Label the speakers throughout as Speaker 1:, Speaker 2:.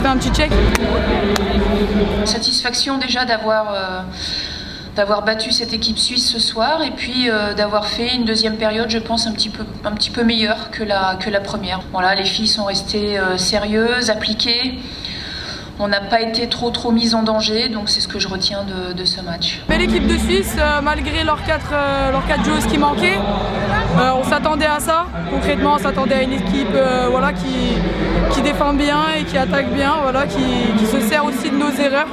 Speaker 1: fait un petit check.
Speaker 2: Satisfaction déjà d'avoir battu cette équipe suisse ce soir et puis d'avoir fait une deuxième période, je pense, un petit peu meilleure que la première. Voilà, les filles sont restées sérieuses, appliquées. On n'a pas été trop mise en danger, donc c'est ce que je retiens de ce match.
Speaker 1: Belle équipe de Suisse, malgré leurs quatre joueuses qui manquaient. On s'attendait à ça. Concrètement, on s'attendait à une équipe qui défend bien et qui attaque bien, qui se sert aussi de nos erreurs.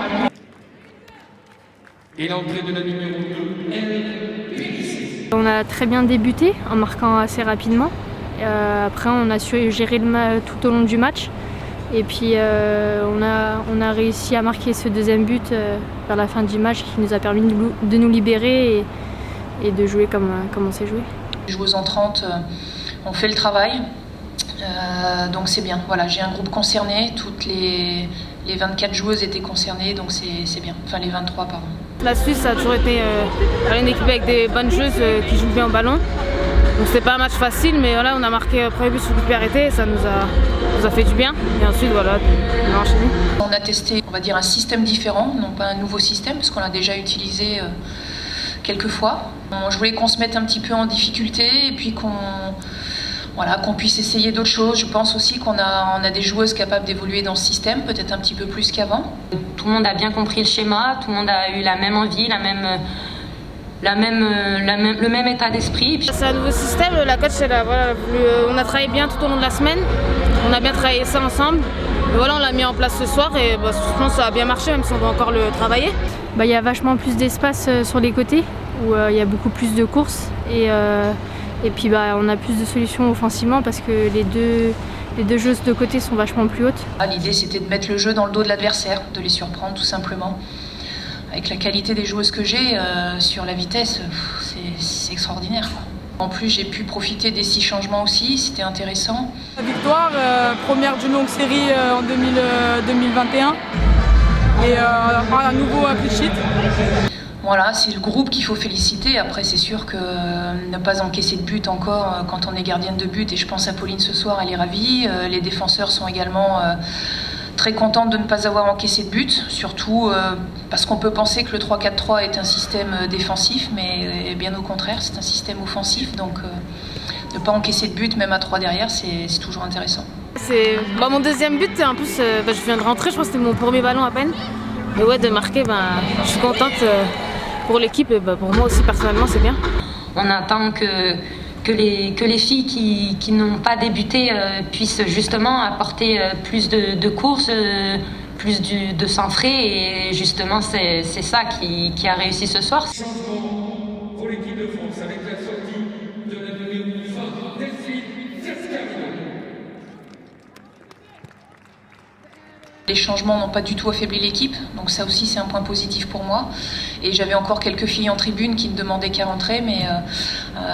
Speaker 3: Et l'entrée de la numéro 2,
Speaker 4: On a très bien débuté en marquant assez rapidement. Après, on a su gérer tout au long du match. Et puis on a réussi à marquer ce deuxième but vers la fin du match qui nous a permis de nous libérer et de jouer comme on s'est joué.
Speaker 2: Les joueuses entrantes ont fait le travail, donc c'est bien. Voilà, j'ai un groupe concerné, toutes les 24 joueuses étaient concernées, donc c'est bien. Enfin les 23 pardon.
Speaker 5: La Suisse a toujours été une équipe avec des bonnes joueuses qui jouent bien au ballon. Donc c'était pas un match facile, mais voilà, on a marqué le premier but sur coup de pied arrêté et ça nous a fait du bien. Et ensuite, voilà, on a enchaîné.
Speaker 2: On a testé, on va dire, un système différent, non pas un nouveau système, parce qu'on l'a déjà utilisé quelques fois. Je voulais qu'on se mette un petit peu en difficulté et puis qu'on puisse essayer d'autres choses. Je pense aussi qu'on a des joueuses capables d'évoluer dans ce système, peut-être un petit peu plus qu'avant.
Speaker 6: Tout le monde a bien compris le schéma, tout le monde a eu la même envie, le même état d'esprit.
Speaker 5: C'est un nouveau système, la coach on a travaillé bien tout au long de la semaine, on a bien travaillé ça ensemble. Et voilà, on l'a mis en place ce soir et je pense que ça a bien marché même si on doit encore le travailler.
Speaker 4: Il y a vachement plus d'espace sur les côtés où il y a beaucoup plus de courses et puis on a plus de solutions offensivement parce que les deux joueuses de côté sont vachement plus hautes.
Speaker 2: L'idée c'était de mettre le jeu dans le dos de l'adversaire, de les surprendre tout simplement. Avec la qualité des joueuses que j'ai, sur la vitesse, c'est extraordinaire. En plus, j'ai pu profiter des 6 changements aussi, c'était intéressant.
Speaker 1: La victoire, première d'une longue série en 2021 et à nouveau un clean sheet.
Speaker 2: Voilà, c'est le groupe qu'il faut féliciter. Après, c'est sûr que ne pas encaisser de but encore quand on est gardienne de but, et je pense à Pauline ce soir, elle est ravie. Les défenseurs sont également très contente de ne pas avoir encaissé de but, surtout parce qu'on peut penser que le 3-4-3 est un système défensif, mais bien au contraire, c'est un système offensif. Donc ne pas encaisser de but, même à 3 derrière, c'est toujours intéressant.
Speaker 5: C'est mon deuxième but, en plus je viens de rentrer, je pense que c'était mon premier ballon à peine. Et ouais, de marquer, je suis contente pour l'équipe et pour moi aussi personnellement, c'est bien.
Speaker 6: On attend que les filles qui n'ont pas débuté puissent justement apporter plus de courses, plus de centrés, et justement c'est ça qui a réussi ce soir.
Speaker 3: changement pour l'équipe de France avec la sortie de la numéro 20, Delphine Tescarino.
Speaker 2: Les changements n'ont pas du tout affaibli l'équipe, donc ça aussi c'est un point positif pour moi. Et j'avais encore quelques filles en tribune qui ne demandaient qu'à rentrer, mais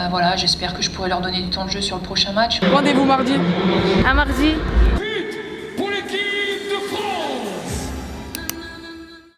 Speaker 2: voilà, j'espère que je pourrai leur donner du temps de jeu sur le prochain match.
Speaker 1: Rendez-vous mardi.
Speaker 5: À mardi.